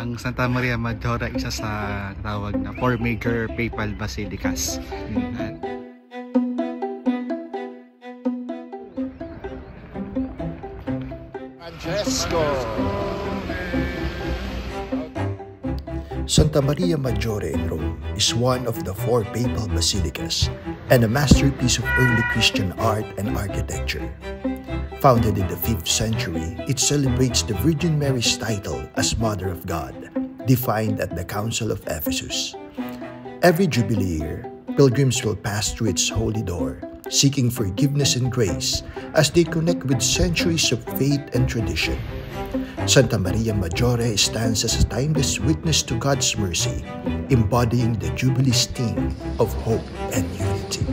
Ang Santa Maria Maggiore, isa sa tawag na 4 major papal basilicas. Francesco. Santa Maria Maggiore in Rome is one of the 4 papal basilicas and a masterpiece of early Christian art and architecture. Founded in the 5th century, it celebrates the Virgin Mary's title as Mother of God, defined at the Council of Ephesus. Every Jubilee year, pilgrims will pass through its holy door, seeking forgiveness and grace as they connect with centuries of faith and tradition. Santa Maria Maggiore stands as a timeless witness to God's mercy, embodying the Jubilee's theme of hope and unity.